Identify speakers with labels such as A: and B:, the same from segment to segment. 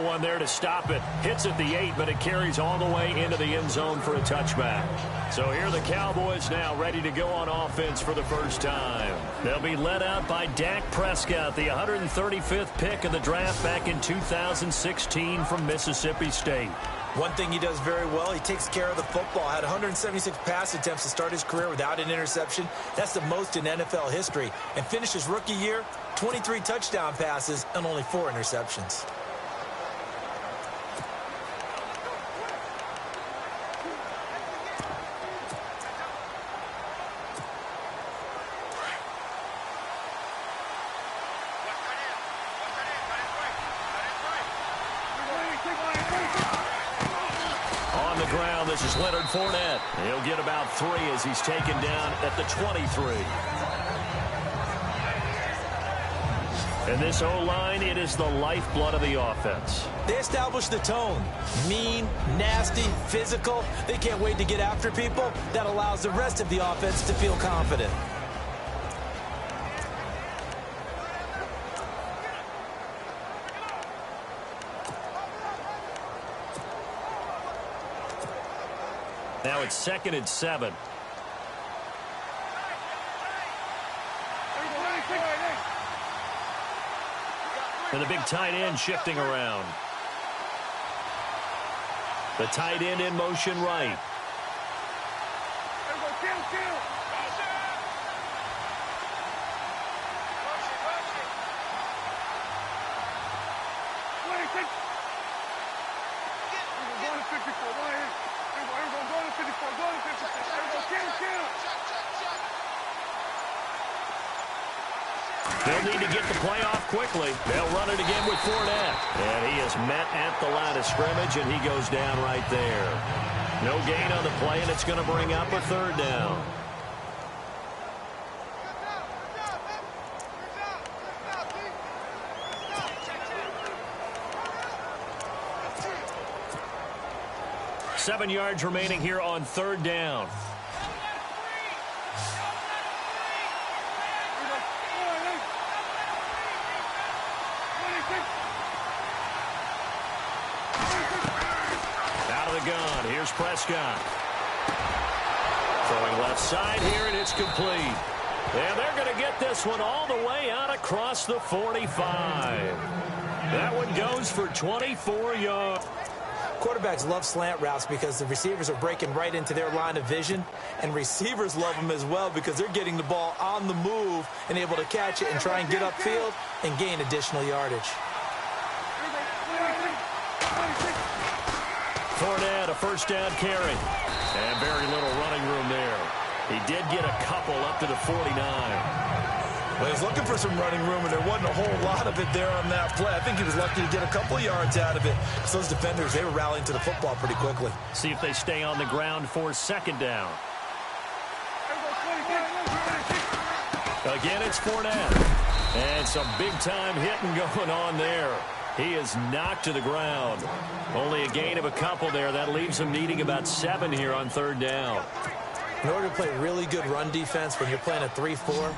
A: one there to stop it. Hits at the 8, but it carries all the way into the end zone for a touchback. So here are the Cowboys now ready to go on offense for the first time. They'll be led out by Dak Prescott, the 135th pick of the draft back in 2016 from Mississippi State.
B: One thing he does very well, he takes care of the football. Had 176 pass attempts to start his career without an interception. That's the most in NFL history. And finished his rookie year, 23 touchdown passes and only 4 interceptions.
A: This is Leonard Fournette. He'll get about 3 as he's taken down at the 23. And this O-line, it is the lifeblood of the offense.
B: They establish the tone. Mean, nasty, physical. They can't wait to get after people. That allows the rest of the offense to feel confident.
A: Now it's 2nd and 7. And the big tight end shifting around. The tight end in motion right. They'll need to get the play off quickly. They'll run it again with Fournette. And he is met at the line of scrimmage, and he goes down right there. No gain on the play, and it's going to bring up a 3rd down. Seven yards remaining here on 3rd down. Gun. Here's Prescott. Throwing left side here, and it's complete. And they're going to get this one all the way out across the 45. That one goes for 24 yards.
B: Quarterbacks love slant routes because the receivers are breaking right into their line of vision, and receivers love them as well because they're getting the ball on the move and able to catch it and try and get upfield and gain additional yardage.
A: Fournette, a 1st down carry. And very little running room there. He did get a couple up to the 49.
B: Well, he's looking for some running room, and there wasn't a whole lot of it there on that play. I think he was lucky to get a couple of yards out of it because those defenders, they were rallying to the football pretty quickly.
A: See if they stay on the ground for 2nd down. Again, it's Fournette. And some big-time hitting going on there. He is knocked to the ground. Only a gain of a couple there. That leaves him needing about 7 here on 3rd down.
B: In order to play really good run defense when you're playing a 3-4,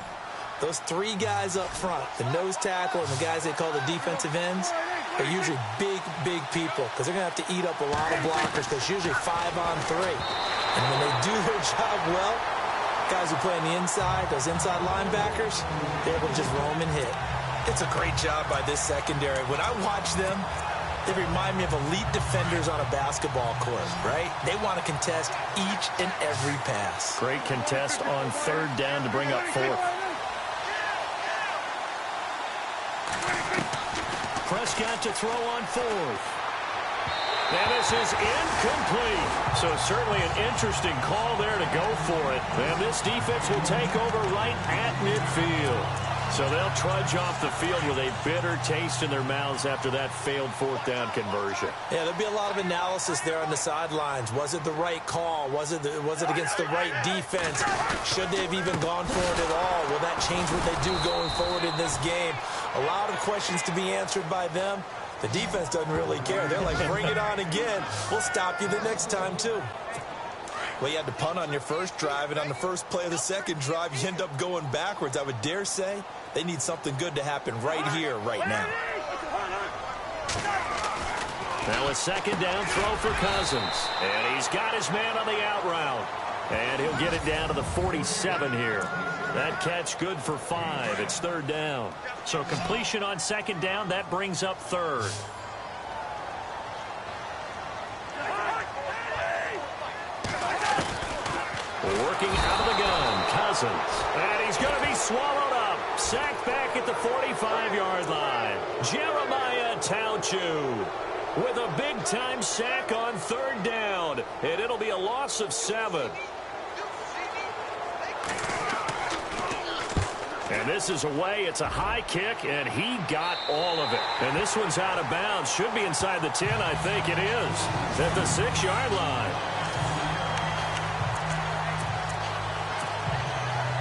B: those 3 guys up front, the nose tackle and the guys they call the defensive ends, are usually big, big people because they're going to have to eat up a lot of blockers because it's usually 5 on 3. And when they do their job well, guys who play on the inside, those inside linebackers, they're able to just roam and hit. It's a great job by this secondary. When I watch them, they remind me of elite defenders on a basketball court, right? They want to contest each and every pass.
A: Great contest on 3rd down to bring up 4th. Prescott to throw on 4th. And this is incomplete. So certainly an interesting call there to go for it. And this defense will take over right at midfield. So they'll trudge off the field with a bitter taste in their mouths after that failed 4th down conversion.
B: Yeah, there'll be a lot of analysis there on the sidelines. Was it the right call? Was it against the right defense? Should they have even gone for it at all? Will that change what they do going forward in this game? A lot of questions to be answered by them. The defense doesn't really care. They're like, bring it on again. We'll stop you the next time, too. Well, you had to punt on your first drive, and on the first play of the second drive, you end up going backwards. I would dare say they need something good to happen right here, right now.
A: Now a second down throw for Cousins. And he's got his man on the out route. And he'll get it down to the 47 here. That catch good for 5. It's third down. So completion on second down, that brings up third. Working out of the gun, Cousins. And he's going to be swallowed up. Sacked back at the 45-yard line. Jeremiah Tauchu with a big-time sack on third down. And it'll be a loss of 7. And this is away. It's a high kick, and he got all of it. And this one's out of bounds. Should be inside the 10, I think it is. At the 6-yard line.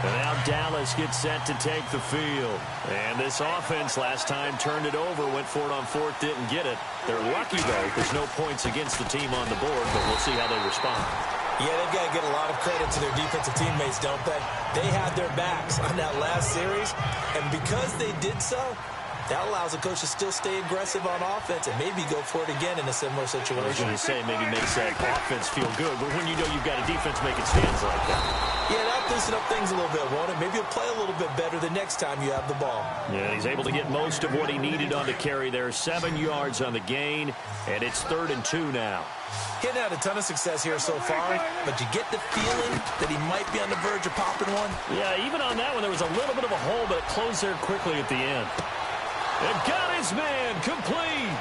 A: And now Dallas gets set to take the field. And this offense last time turned it over, went for it on fourth, didn't get it. They're lucky, though. There's no points against the team on the board, but we'll see how they respond.
B: Yeah, they've got to get a lot of credit to their defensive teammates, don't they? They had their backs on that last series, and because they did so, that allows the coach to still stay aggressive on offense and maybe go for it again in a similar situation.
A: I was going to say maybe makes that offense feel good, but when you know you've got a defense making stands like that.
B: Yeah, that'll loosen up things a little bit, won't it? Maybe you'll play a little bit better the next time you have the ball.
A: Yeah, he's able to get most of what he needed on the carry there. 7 yards on the gain, and it's 3rd and 2 now.
B: He hadn't had a ton of success here so far, but you get the feeling that he might be on the verge of popping one.
A: Yeah, even on that one, there was a little bit of a hole, but it closed there quickly at the end. And got his man complete.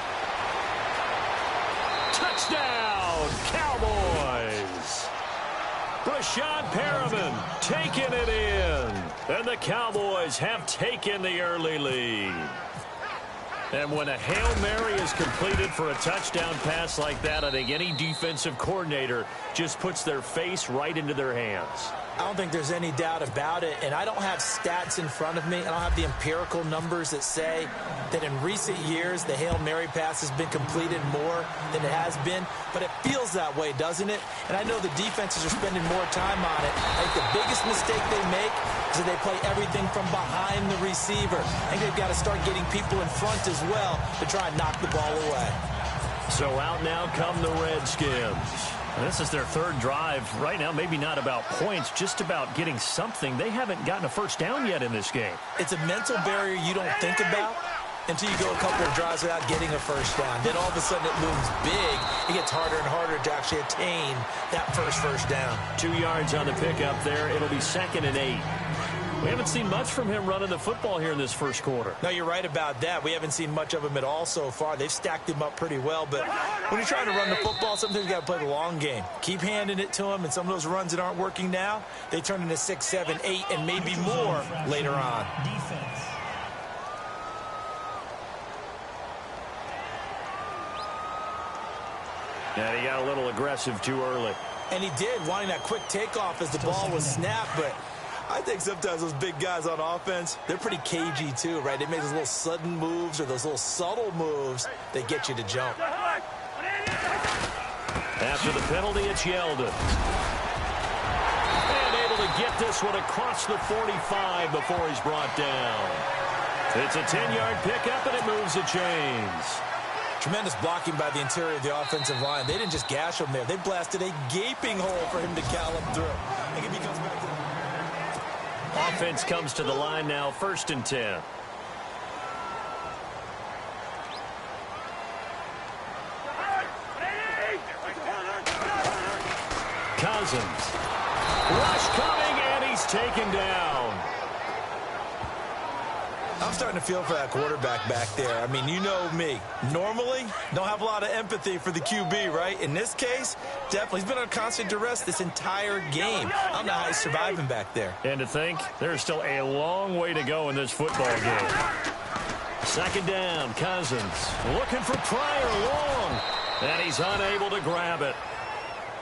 A: Touchdown, Cowboys. Brashad Perriman taking it in. And the Cowboys have taken the early lead. And when a Hail Mary is completed for a touchdown pass like that, I think any defensive coordinator just puts their face right into their hands.
B: I don't think there's any doubt about it, and I don't have stats in front of me. I don't have the empirical numbers that say that in recent years the Hail Mary pass has been completed more than it has been, but it feels that way, doesn't it? And I know the defenses are spending more time on it. I think the biggest mistake they make is that they play everything from behind the receiver. I think they've got to start getting people in front as well to try and knock the ball away.
A: So out now come the Redskins. This is their 3rd drive. Right now, maybe not about points, just about getting something. They haven't gotten a first down yet in this game.
B: It's a mental barrier you don't think about until you go a couple of drives without getting a first down. Then all of a sudden it looms big. It gets harder and harder to actually attain that first down. 2
A: yards on the pickup there. It'll be 2nd and 8. We haven't seen much from him running the football here in this first quarter.
B: No, you're right about that. We haven't seen much of him at all so far. They've stacked him up pretty well, but when you're trying to run the football, sometimes you got to play the long game. Keep handing it to him, and some of those runs that aren't working now, they turn into 6, 7, 8, and maybe more later on. Defense.
A: And he got a little aggressive too early.
B: And he did, wanting that quick takeoff as the ball was snapped, but I think sometimes those big guys on offense, they're pretty cagey too, right? They make those little sudden moves or those little subtle moves that get you to jump.
A: After the penalty, it's Yeldon. And able to get this one across the 45 before he's brought down. It's a 10-yard pickup, and it moves the chains.
B: Tremendous blocking by the interior of the offensive line. They didn't just gash him there. They blasted a gaping hole for him to gallop through. I think if he comes back to
A: offense comes to the line now, 1st and 10. Cousins. Rush coming, and he's taken down.
B: I'm starting to feel for that quarterback back there. I mean, you know me. Normally, don't have a lot of empathy for the QB, right? In this case, definitely. He's been on constant duress this entire game. I don't know how he's surviving back there.
A: And to think, there's still a long way to go in this football game. 2nd down, Cousins. Looking for Pryor long. And he's unable to grab it.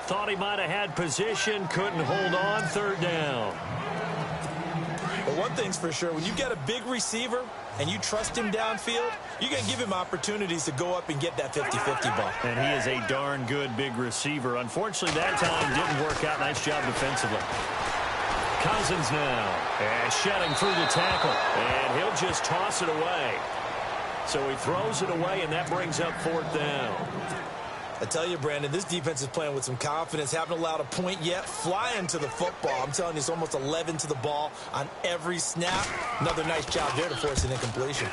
A: Thought he might have had position, couldn't hold on. 3rd down.
B: But one thing's for sure, when you've got a big receiver and you trust him downfield, you're going to give him opportunities to go up and get that 50-50 ball.
A: And he is a darn good big receiver. Unfortunately, that time didn't work out. Nice job defensively. Cousins now. And shedding through the tackle. And he'll just toss it away. So he throws it away, and that brings up 4th down.
B: I tell you, Brandon, this defense is playing with some confidence. Haven't allowed a point yet. Flying to the football. I'm telling you, it's almost 11 to the ball on every snap. Another nice job there to force an incompletion.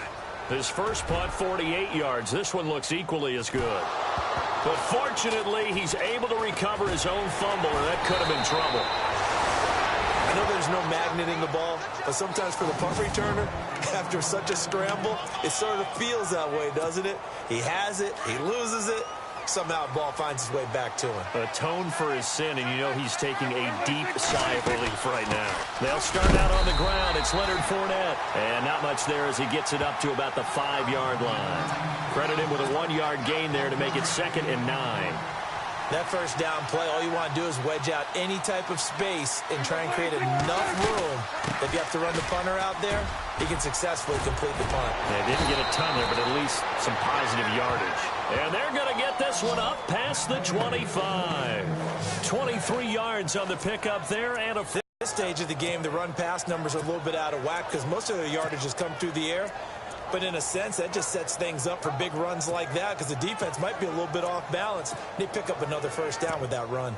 A: His first punt, 48 yards. This one looks equally as good. But fortunately, he's able to recover his own fumble, or that could have been trouble.
B: I know there's no magneting the ball, but sometimes for the punt returner, after such a scramble, it sort of feels that way, doesn't it? He has it, he loses it. Somehow the ball finds its way back to him.
A: Atone for his sin, and you know he's taking a deep sigh of relief right now. They'll start out on the ground. It's Leonard Fournette. And not much there as he gets it up to about the 5-yard line. Credit him with a 1-yard gain there to make it 2nd and 9.
B: That first down play, all you want to do is wedge out any type of space and try and create enough room. If you have to run the punter out there, he can successfully complete the punt.
A: They didn't get a ton there, but at least some positive yardage. And they're going to get this one up past the 25. 23 yards on the pickup there, and a...
B: This stage of the game, the run-pass numbers are a little bit out of whack because most of their yardage has come through the air. But in a sense, that just sets things up for big runs like that because the defense might be a little bit off balance. They pick up another first down with that run.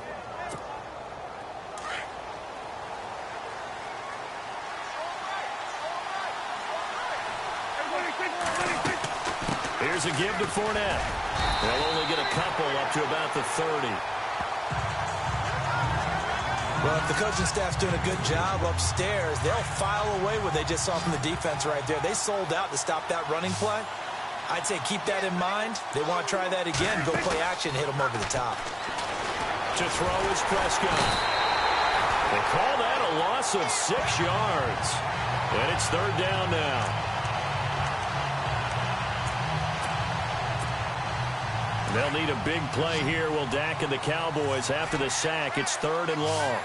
A: Here's a give to Fournette. They'll only get a couple up to about the 30.
B: Well, if the coaching staff's doing a good job upstairs, they'll file away what they just saw from the defense right there. They sold out to stop that running play. I'd say keep that in mind. They want to try that again, go play action, hit them over the top.
A: To throw is Prescott. They call that a loss of 6 yards. And it's 3rd down now. They'll need a big play here. Will Dak and the Cowboys after the sack. It's 3rd and long.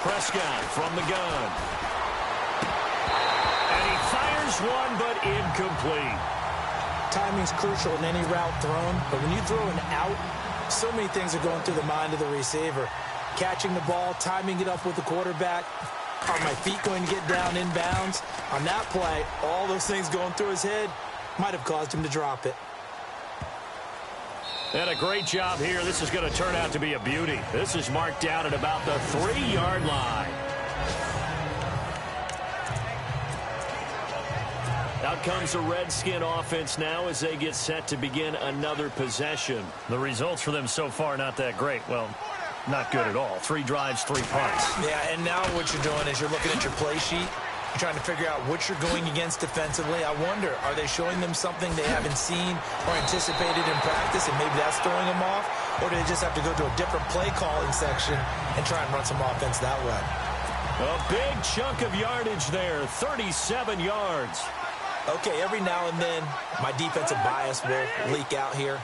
A: Prescott from the gun. And he fires one, but incomplete.
B: Timing's crucial in any route thrown, but when you throw an out, so many things are going through the mind of the receiver. Catching the ball, timing it up with the quarterback. Are my feet going to get down inbounds? On that play, all those things going through his head might have caused him to drop it.
A: And a great job here. This is going to turn out to be a beauty. This is marked down at about the 3-yard line. Out comes the Redskin offense now as they get set to begin another possession. The results for them so far not that great. Well, not good at all. 3 drives, 3 punts.
B: Yeah, and now what you're doing is you're looking at your play sheet. You're trying to figure out what you're going against defensively. I wonder, are they showing them something they haven't seen or anticipated in practice, and maybe that's throwing them off? Or do they just have to go to a different play calling section and try and run some offense that way?
A: A big chunk of yardage there, 37 yards.
B: Okay, every now and then, my defensive bias will leak out here.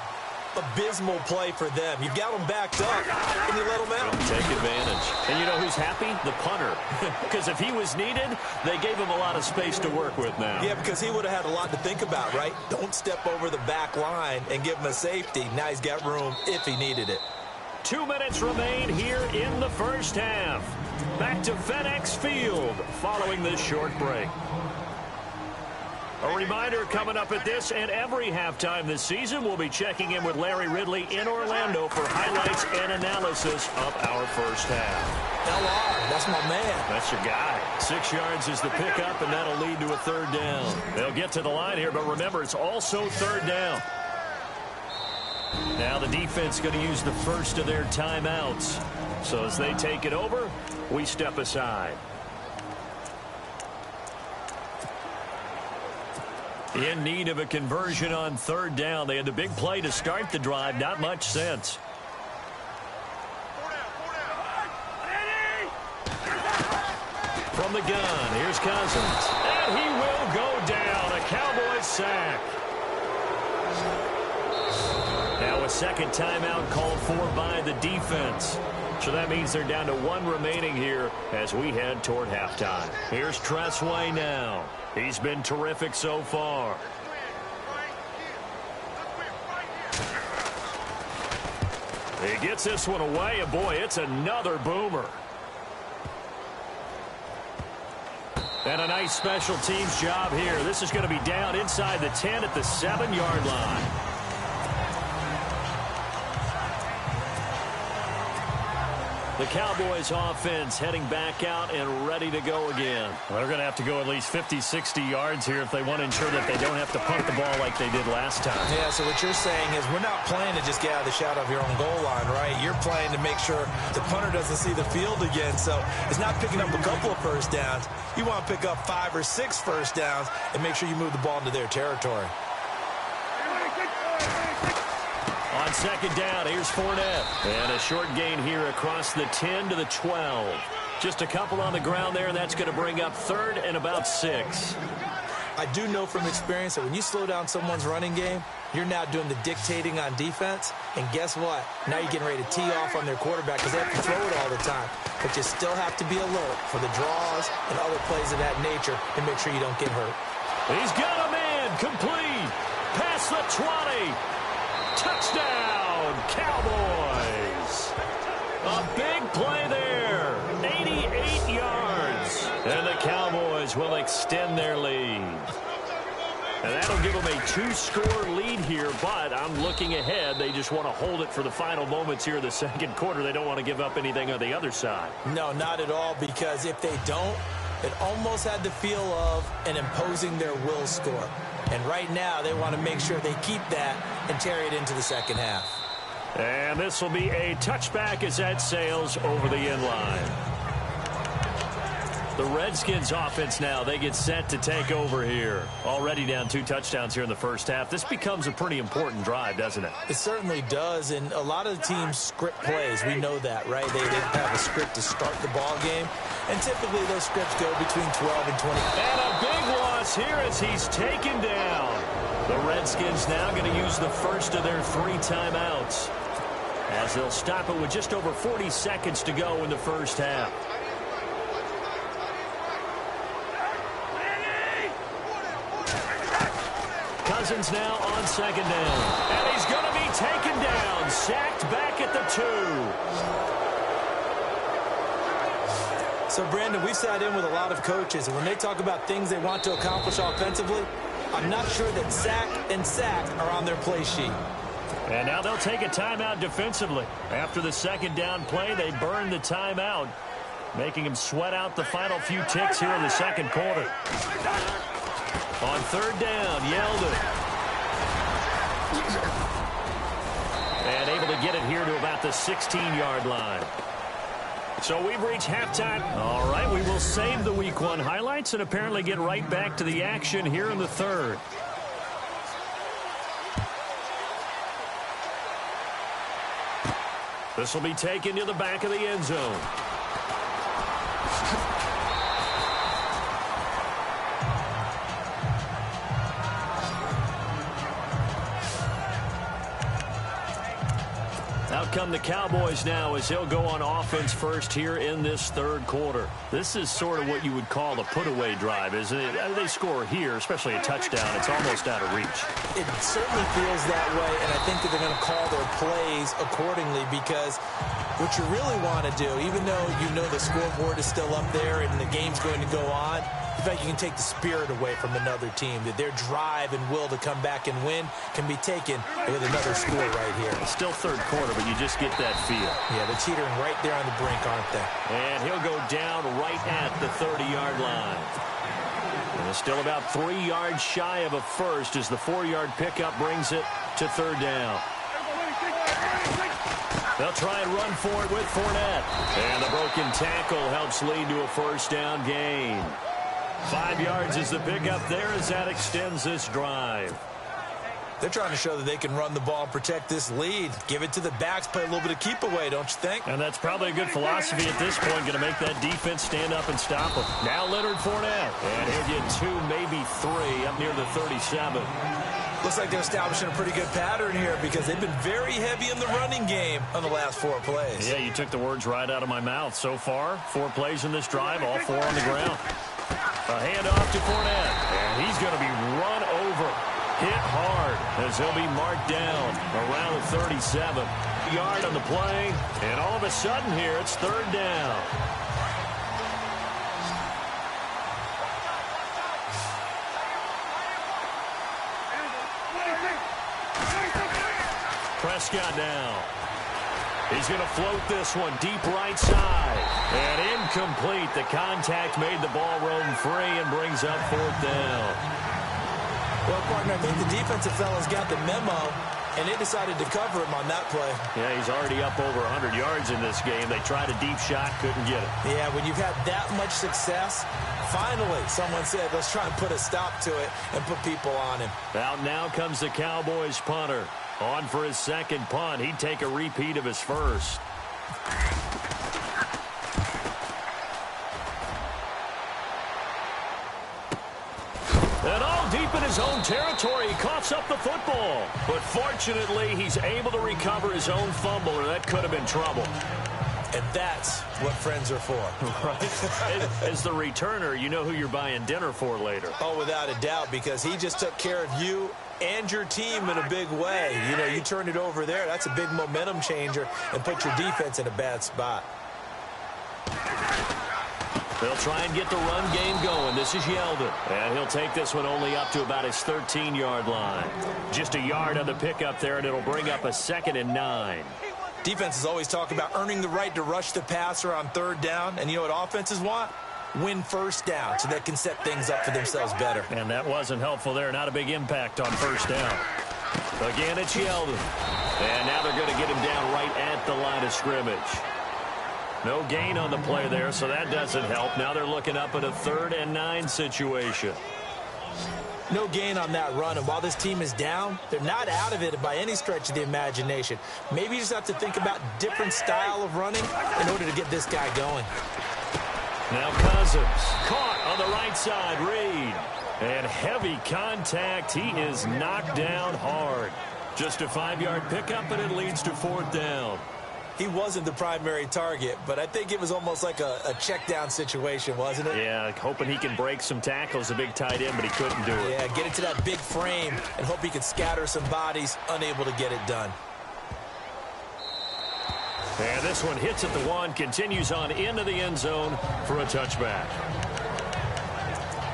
B: Abysmal play for them. You've got them backed up, and you let them out.
A: Take advantage. And you know who's happy? The punter. Because if he was needed, they gave him a lot of space to work with now.
B: Yeah, because he would have had a lot to think about, right? Don't step over the back line and give him a safety. Now he's got room if he needed it.
A: 2 minutes remain here in the first half. Back to FedEx Field following this short break. A reminder coming up at this and every halftime this season, we'll be checking in with Larry Ridley in Orlando for highlights and analysis of our first half.
B: LR, that's my man.
A: That's your guy. 6 yards is the pickup, and that'll lead to a 3rd down. They'll get to the line here, but remember, it's also 3rd down. Now the defense going to use the first of their timeouts. So as they take it over, we step aside. In need of a conversion on 3rd down. They had the big play to start the drive. Not much sense. From the gun, here's Cousins. And he will go down. A Cowboys sack. Now a second timeout called for by the defense. So that means they're down to 1 remaining here as we head toward halftime. Here's Tressway now. He's been terrific so far. He gets this one away, and boy, it's another boomer. And a nice special teams job here. This is going to be down inside the 10 at the 7-yard line. The Cowboys offense heading back out and ready to go again.
C: Well, they're going to have to go at least 50, 60 yards here if they want to ensure that they don't have to punt the ball like they did last time.
B: Yeah, so what you're saying is we're not playing to just get out of the shadow of your own goal line, right? You're playing to make sure the punter doesn't see the field again. So it's not picking up a couple of first downs. You want to pick up 5 or 6 first downs and make sure you move the ball into their territory.
A: On second down, here's Fournette. And a short gain here across the 10 to the 12. Just a couple on the ground there, and that's going to bring up 3rd and about 6.
B: I do know from experience that when you slow down someone's running game, you're now doing the dictating on defense. And guess what? Now you're getting ready to tee off on their quarterback because they have to throw it all the time. But you still have to be alert for the draws and other plays of that nature and make sure you don't get hurt.
A: He's got a man complete. Past the 20. Touchdown, Cowboys. A big play there. 88 yards. And the Cowboys will extend their lead. And that'll give them a 2-score lead here, but I'm looking ahead. They just want to hold it for the final moments here in the second quarter. They don't want to give up anything on the other side.
B: No, not at all, because if they don't, it almost had the feel of an imposing their will score. And right now, they want to make sure they keep that and carry it into the second half.
A: And this will be a touchback as that sails over the end line. The Redskins offense now, they get set to take over here. Already down 2 touchdowns here in the first half. This becomes a pretty important drive, doesn't it?
B: It certainly does, and a lot of the teams script plays. We know that, right? They have a script to start the ball game, and typically those scripts go between 12 and 20.
A: And a big loss here as he's taken down. The Redskins now going to use the first of their 3 timeouts as they'll stop it with just over 40 seconds to go in the first half. Cousins now on second down. And he's going to be taken down. Sacked back at the 2.
B: So, Brandon, we've sat in with a lot of coaches, and when they talk about things they want to accomplish offensively, I'm not sure that sack and sack are on their play sheet.
A: And now they'll take a timeout defensively. After the second down play, they burn the timeout, making him sweat out the final few ticks here in the second quarter. On third down, Yeldon. And able to get it here to about the 16-yard line. So we've reached halftime. All right, we will save the Week 1 highlights and apparently get right back to the action here in the third. This will be taken to the back of the end zone. Out come the Cowboys now as he'll go on offense first here in this third quarter. This is sort of what you would call the put-away drive, isn't it? They score here, especially a touchdown. It's almost out of reach.
B: It certainly feels that way, and I think that they're going to call their plays accordingly because what you really want to do, even though you know the scoreboard is still up there and the game's going to go on, in fact, you can take the spirit away from another team, that their drive and will to come back and win can be taken with another score right here.
A: It's still third quarter, but you just get that feel.
B: Yeah, they're teetering right there on the brink, aren't they?
A: And he'll go down right at the 30-yard line. And still about 3 yards shy of a first as the 4-yard pickup brings it to third down. They'll try and run for it with Fournette. And the broken tackle helps lead to a first down gain. 5 yards is the pickup there as that extends this drive.
B: They're trying to show that they can run the ball and protect this lead. Give it to the backs, play a little bit of keep away, don't you think?
A: And that's probably a good philosophy at this point, going to make that defense stand up and stop them. Now Leonard Fournette. And he'll get 2, maybe 3 up near the 37.
B: Looks like they're establishing a pretty good pattern here because they've been very heavy in the running game on the last 4 plays.
A: Yeah, you took the words right out of my mouth. So far, 4 plays in this drive, all 4 on the ground. A handoff to Fournette, and he's going to be run over, hit hard, as he'll be marked down around the 37. yard on the play, and all of a sudden here, it's third down. Prescott now. He's going to float this one deep right side. And incomplete. The contact made the ball roam free and brings up fourth down.
B: Well, partner, I think the defensive fellas got the memo, and they decided to cover him on that play.
A: Yeah, he's already up over 100 yards in this game. They tried a deep shot, couldn't get it.
B: Yeah, when you've had that much success, finally someone said, let's try and put a stop to it and put people on him.
A: Out now comes the Cowboys punter. On for his second punt. He'd take a repeat of his first. And all deep in his own territory, he coughs up the football. But fortunately, he's able to recover his own fumble, or that could have been trouble.
B: And that's what friends are for.
A: Right? As the returner, you know who you're buying dinner for later.
B: Oh, without a doubt, because he just took care of you and your team in a big way. You know, you turn it over there, that's a big momentum changer and put your defense in a bad spot.
A: They'll try and get the run game going. This is Yeldon. And he'll take this one only up to about his 13-yard line. Just a yard on the pickup there, and it'll bring up a 2nd and 9.
B: Defenses always talk about earning the right to rush the passer on third down. And you know what offenses want? Win first down so they can set things up for themselves better.
A: And that wasn't helpful there. Not a big impact on first down. Again, it's Yeldon. And now they're going to get him down right at the line of scrimmage. No gain on the play there, so that doesn't help. Now they're looking up at a 3rd and 9 situation.
B: No gain on that run, and while this team is down, they're not out of it by any stretch of the imagination. Maybe you just have to think about different style of running in order to get this guy going.
A: Now Cousins, caught on the right side, Reed. And heavy contact, he is knocked down hard. Just a 5-yard pickup, and it leads to 4th down.
B: He wasn't the primary target, but I think it was almost like a check-down situation, wasn't it?
A: Yeah, hoping he can break some tackles, a big tight end, but he couldn't do it.
B: Yeah, get into that big frame and hope he could scatter some bodies, unable to get it done.
A: And this one hits at the 1, continues on into the end zone for a touchback.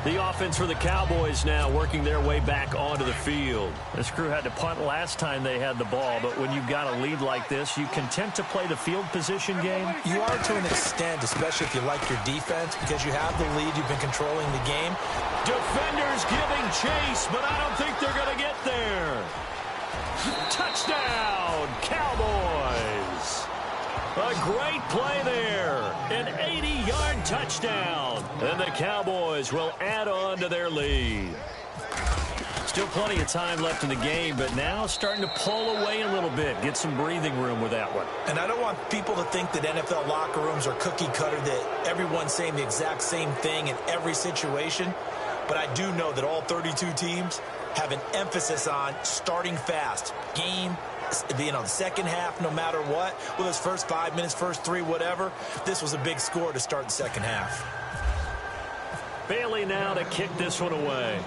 A: The offense for the Cowboys now working their way back onto the field. This crew had to punt last time they had the ball, but when you've got a lead like this, you content to play the field position game?
B: You are to an extent, especially if you like your defense, because you have the lead, you've been controlling the game.
A: Defenders giving chase, but I don't think they're going to get there. Touchdown, Cowboys! A great play there. An 80-yard touchdown. And the Cowboys will add on to their lead. Still plenty of time left in the game, but now starting to pull away a little bit. Get some breathing room with that one.
B: And I don't want people to think that NFL locker rooms are cookie cutter, that everyone's saying the exact same thing in every situation. But I do know that all 32 teams have an emphasis on starting fast. Game, you know, the second half, no matter what, whether it's first 5 minutes, first 3, whatever, this was a big score to start the second half.
A: Bailey now to kick this one away.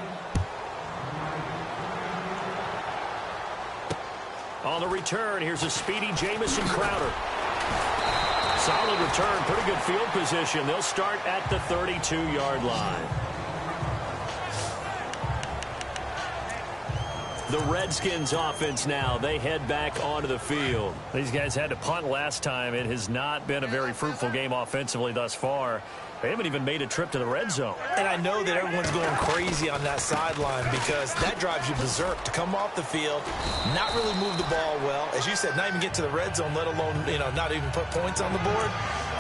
A: On the return, here's a speedy Jamison Crowder. Solid return, pretty good field position. They'll start at the 32-yard line. The Redskins offense now, they head back onto the field. These guys had to punt last time. It has not been a very fruitful game offensively thus far. They haven't even made a trip to the red zone.
B: And I know that everyone's going crazy on that sideline because that drives you berserk to come off the field, not really move the ball well. As you said, not even get to the red zone, let alone, you know, not even put points on the board.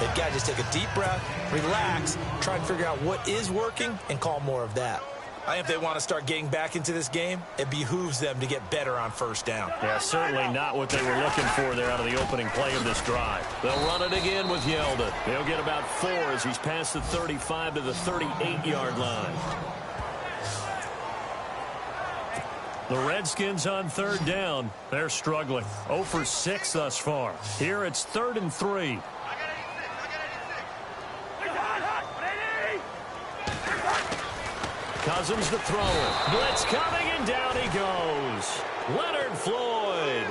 B: They've got to just take a deep breath, relax, try and figure out what is working and call more of that. I think if they want to start getting back into this game, it behooves them to get better on first down.
A: Yeah, certainly not what they were looking for there out of the opening play of this drive. They'll run it again with Yeldon. They'll get about 4 as he's past the 35 to the 38-yard line. The Redskins on third down. They're struggling. 0 for 6 thus far. Here it's 3rd and 3. Cousins the thrower. Blitz coming, and down he goes. Leonard Floyd.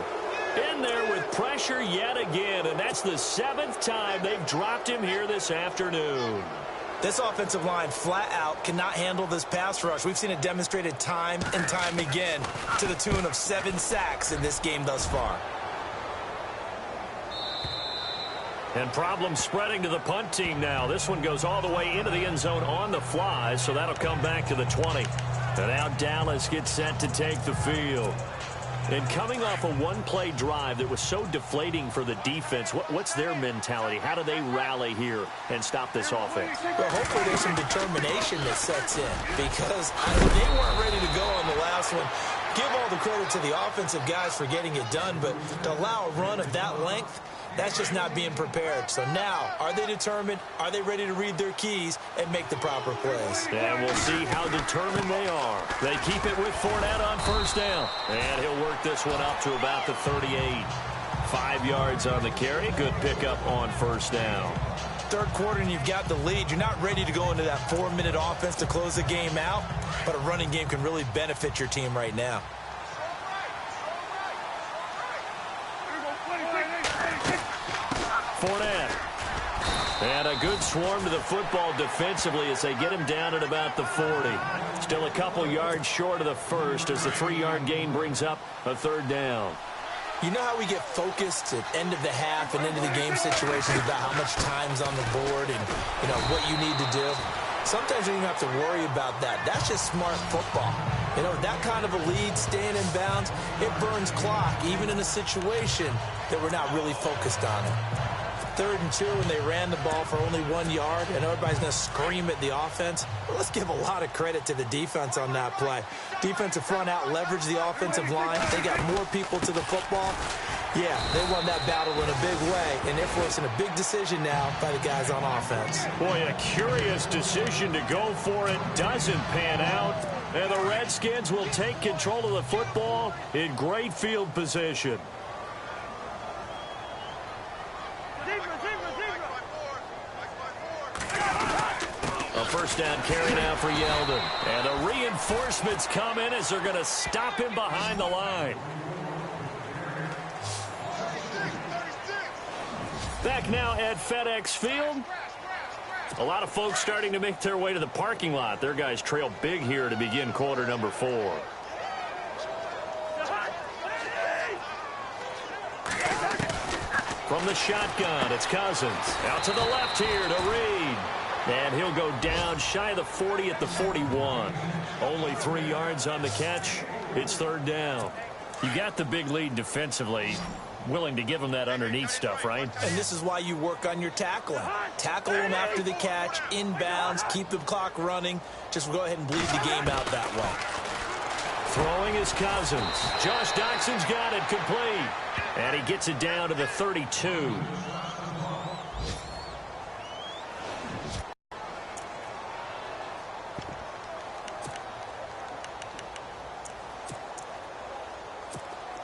A: In there with pressure yet again, and that's the 7th time they've dropped him here this afternoon.
B: This offensive line flat out cannot handle this pass rush. We've seen it demonstrated time and time again to the tune of 7 sacks in this game thus far.
A: And problems spreading to the punt team now. This one goes all the way into the end zone on the fly, so that'll come back to the 20. And now Dallas gets set to take the field. And coming off a one-play drive that was so deflating for the defense, what's their mentality? How do they rally here and stop this offense?
B: Well, hopefully there's some determination that sets in, because they weren't ready to go on the last one. Give all the credit to the offensive guys for getting it done, but to allow a run of that length, that's just not being prepared. So now, are they determined? Are they ready to read their keys and make the proper plays?
A: And we'll see how determined they are. They keep it with Fournette on first down. And he'll work this one up to about the 38. 5 yards on the carry. Good pickup on first down.
B: Third quarter and you've got the lead. You're not ready to go into that 4-minute offense to close the game out, but a running game can really benefit your team right now.
A: Fournette. And a good swarm to the football defensively as they get him down at about the 40. Still a couple yards short of the first as the 3-yard gain brings up a third down.
B: You know how we get focused at end of the half and into the game situations about how much time's on the board and, you know, what you need to do? Sometimes you don't have to worry about that. That's just smart football. You know, that kind of a lead, staying in bounds, it burns clock, even in a situation that we're not really focused on it. 3rd and 2, and they ran the ball for only 1 yard, and everybody's going to scream at the offense. Well, let's give a lot of credit to the defense on that play. Defensive front out leveraged the offensive line. They got more people to the football. Yeah, they won that battle in a big way, and they're forcing a big decision now by the guys on offense.
A: Boy, a curious decision to go for it. Doesn't pan out, and the Redskins will take control of the football in great field position. A first down carry now for Yeldon. And the reinforcements come in as they're going to stop him behind the line. Back now at FedEx Field. A lot of folks starting to make their way to the parking lot. Their guys trail big here to begin quarter number 4. From the shotgun, it's Cousins. Out to the left here to Reed. And he'll go down shy of the 40 at the 41. Only 3 yards on the catch. It's third down. You got the big lead defensively. Willing to give them that underneath stuff, right?
B: And this is why you work on your tackling. Tackle them after the catch, inbounds, keep the clock running. Just go ahead and bleed the game out that way.
A: Throwing is Cousins. Josh Doxson's got it complete. And he gets it down to the 32.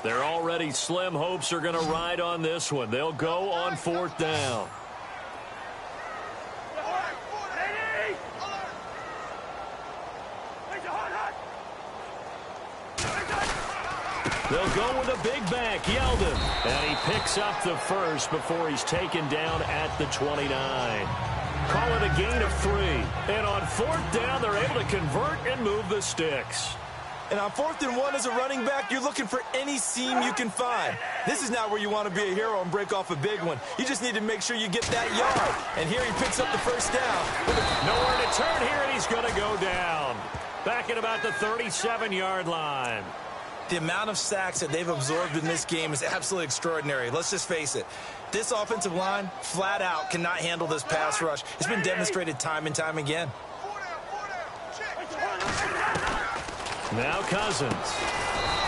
A: They're already slim hopes are going to ride on this one. They'll go on fourth down. They'll go with a big back, Yeldon. And he picks up the first before he's taken down at the 29. Call it a gain of 3. And on fourth down, they're able to convert and move the sticks.
B: And on 4th and 1 as a running back, you're looking for any seam you can find. This is not where you want to be a hero and break off a big one. You just need to make sure you get that yard. And here he picks up the first down.
A: Nowhere to turn here, and he's going to go down. Back at about the 37-yard line.
B: The amount of sacks that they've absorbed in this game is absolutely extraordinary. Let's just face it. This offensive line, flat out, cannot handle this pass rush. It's been demonstrated time and time again.
A: Now Cousins.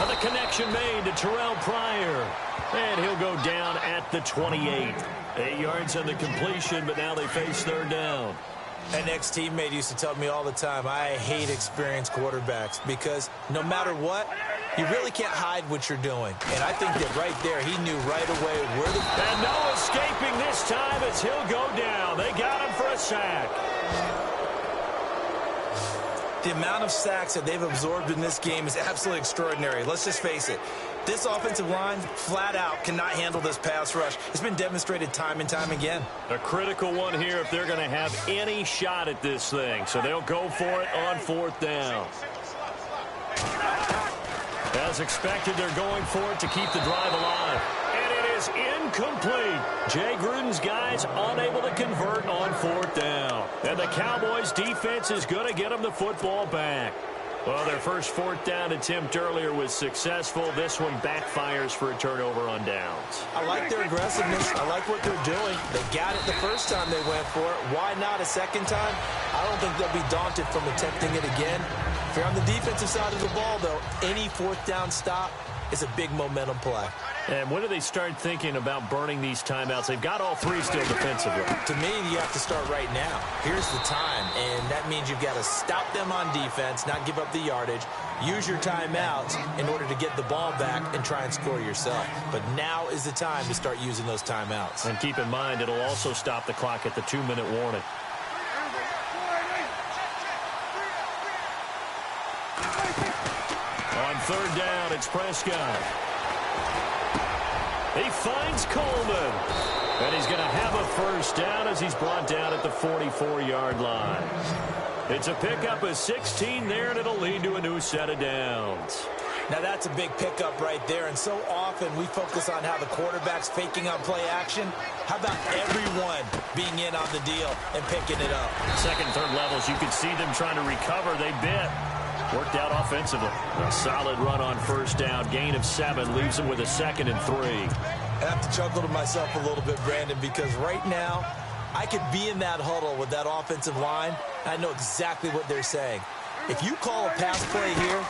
A: And the connection made to Terrell Pryor. And he'll go down at the 28. 8 yards on the completion, but now they face third down.
B: An ex-teammate used to tell me all the time, I hate experienced quarterbacks because no matter what, you really can't hide what you're doing. And I think that right there, he knew right away where the...
A: And no escaping this time as he'll go down. They got him for a sack.
B: The amount of sacks that they've absorbed in this game is absolutely extraordinary. Let's just face it. This offensive line, flat out, cannot handle this pass rush. It's been demonstrated time and time again.
A: A critical one here if they're going to have any shot at this thing. So they'll go for it on 4th down. As expected, they're going for it to keep the drive alive. And it is incomplete. Jay Gruden's guys unable to convert on 4th down. And the Cowboys' defense is going to get them the football back. Well, their first 4th down attempt earlier was successful. This one backfires for a turnover on downs.
B: I like their aggressiveness. I like what they're doing. They got it the first time they went for it. Why not a second time? I don't think they'll be daunted from attempting it again. If you're on the defensive side of the ball, though, any 4th down stop is a big momentum play.
A: And when do they start thinking about burning these timeouts? They've got all 3 still defensively.
B: To me, you have to start right now. Here's the time, and that means you've got to stop them on defense, not give up the yardage, use your timeouts in order to get the ball back and try and score yourself. But now is the time to start using those timeouts.
A: And keep in mind, it'll also stop the clock at the 2-minute warning. On 3rd down, it's Prescott. He finds Coleman. And he's going to have a first down as he's brought down at the 44-yard line. It's a pickup of 16 there, and it'll lead to a new set of downs.
B: Now, that's a big pickup right there, and so often we focus on how the quarterback's faking on play action. How about everyone being in on the deal and picking it up?
A: Second and third levels, you could see them trying to recover. They bit. Worked out offensively. A solid run on 1st down. Gain of 7 leaves them with a 2nd and 3.
B: I have to chuckle to myself a little bit, Brandon, because right now I could be in that huddle with that offensive line. I know exactly what they're saying. If you call a pass play here,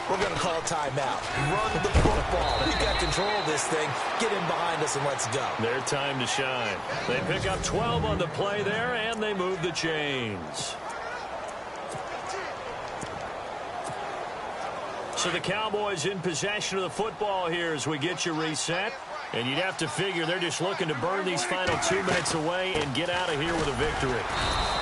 B: we're going to call a timeout. Run the football. We've got control of this thing. Get in behind us and let's go.
A: Their time to shine. They pick up 12 on the play there, and they move the chains. So the Cowboys in possession of the football here as we get you reset. And you'd have to figure they're just looking to burn these final 2 minutes away and get out of here with a victory.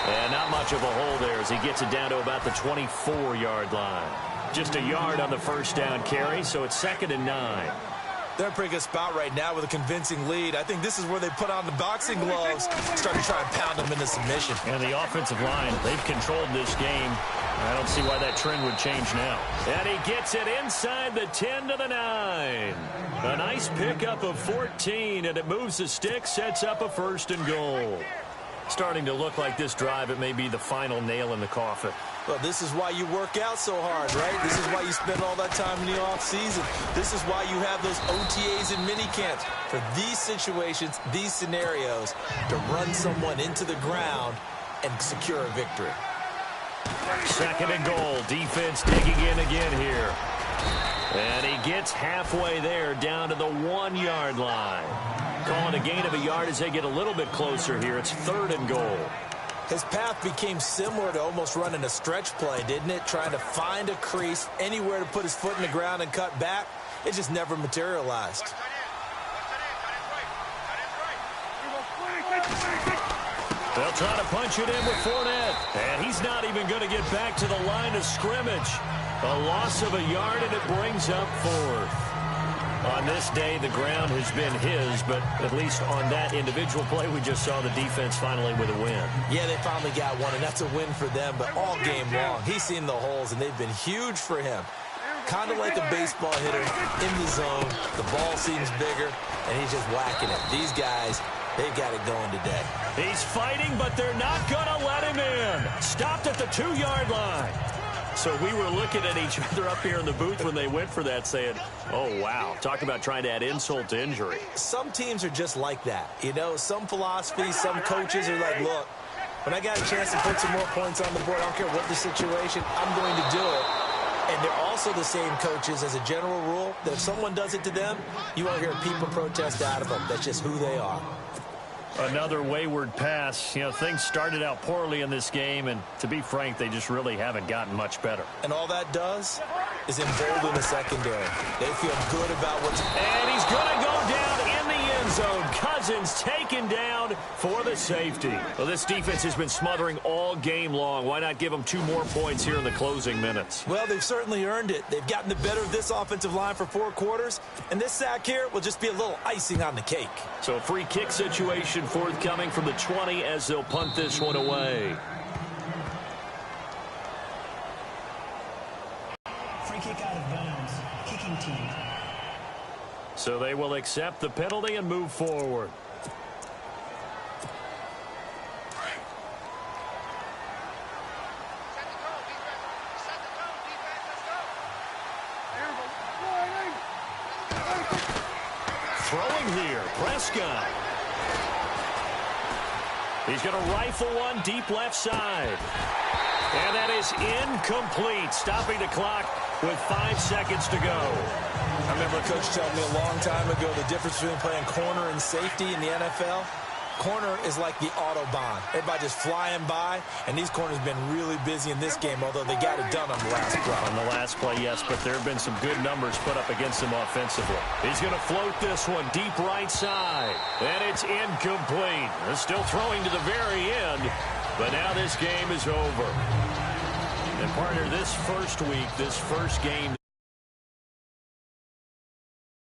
A: And not much of a hole there as he gets it down to about the 24-yard line. Just a yard on the first down carry, so it's 2nd and 9.
B: They're in a pretty good spot right now with a convincing lead. I think this is where they put on the boxing gloves, start to try and pound them into submission.
A: And the offensive line, they've controlled this game. I don't see why that trend would change now. And he gets it inside the 10 to the 9. A nice pickup of 14, and it moves the stick, sets up a 1st and goal. Starting to look like this drive, it may be the final nail in the coffin.
B: Well, this is why you work out so hard, right? This is why you spend all that time in the offseason. This is why you have those OTAs and mini camps. For these situations, these scenarios, to run someone into the ground and secure a victory.
A: 2nd and goal. Defense digging in again here. And he gets halfway there down to the 1-yard line. Calling a gain of a yard as they get a little bit closer here. It's 3rd and goal.
B: His path became similar to almost running a stretch play, didn't it? Trying to find a crease, anywhere to put his foot in the ground and cut back. It just never materialized.
A: They'll try to punch it in with Fournette. And he's not even going to get back to the line of scrimmage. A loss of a yard, and it brings up 4th. On this day, the ground has been his, but at least on that individual play, we just saw the defense finally with a win.
B: Yeah, they finally got one, and that's a win for them, but all game long, he's seen the holes, and they've been huge for him. Kind of like a baseball hitter in the zone. The ball seems bigger, and he's just whacking it. These guys, they've got it going today.
A: He's fighting, but they're not going to let him in. Stopped at the 2-yard line. So we were looking at each other up here in the booth when they went for that saying, oh, wow. Talk about trying to add insult to injury.
B: Some teams are just like that. You know, some philosophies, some coaches are like, look, when I got a chance to put some more points on the board, I don't care what the situation, I'm going to do it. And they're also the same coaches as a general rule that if someone does it to them, you won't hear people protest out of them. That's just who they are.
A: Another wayward pass. You know, things started out poorly in this game, and to be frank, they just really haven't gotten much better.
B: And all that does is embolden the secondary. They feel good about what's...
A: And he's going to go down in the end zone. Cousins taken down for the safety. Well, this defense has been smothering all game long. Why not give them 2 more points here in the closing minutes?
B: Well, they've certainly earned it. They've gotten the better of this offensive line for 4 quarters, and this sack here will just be a little icing on the cake.
A: So a free kick situation forthcoming from the 20 as they'll punt this one away.
D: Free kick out of bounds. Kicking team.
A: So they will accept the penalty and move forward. Throwing here, Prescott. He's going to rifle one deep left side. And that is incomplete, stopping the clock with 5 seconds to go.
B: I remember a coach telling me a long time ago the difference between playing corner and safety in the NFL. Corner is like the Autobahn. Everybody just flying by, and these corners have been really busy in this game, although they got it done on the last play.
A: On the last play, yes, but there have been some good numbers put up against him offensively. He's going to float this one deep right side, and it's incomplete. They're still throwing to the very end, but now this game is over. And partner, this first week, this first game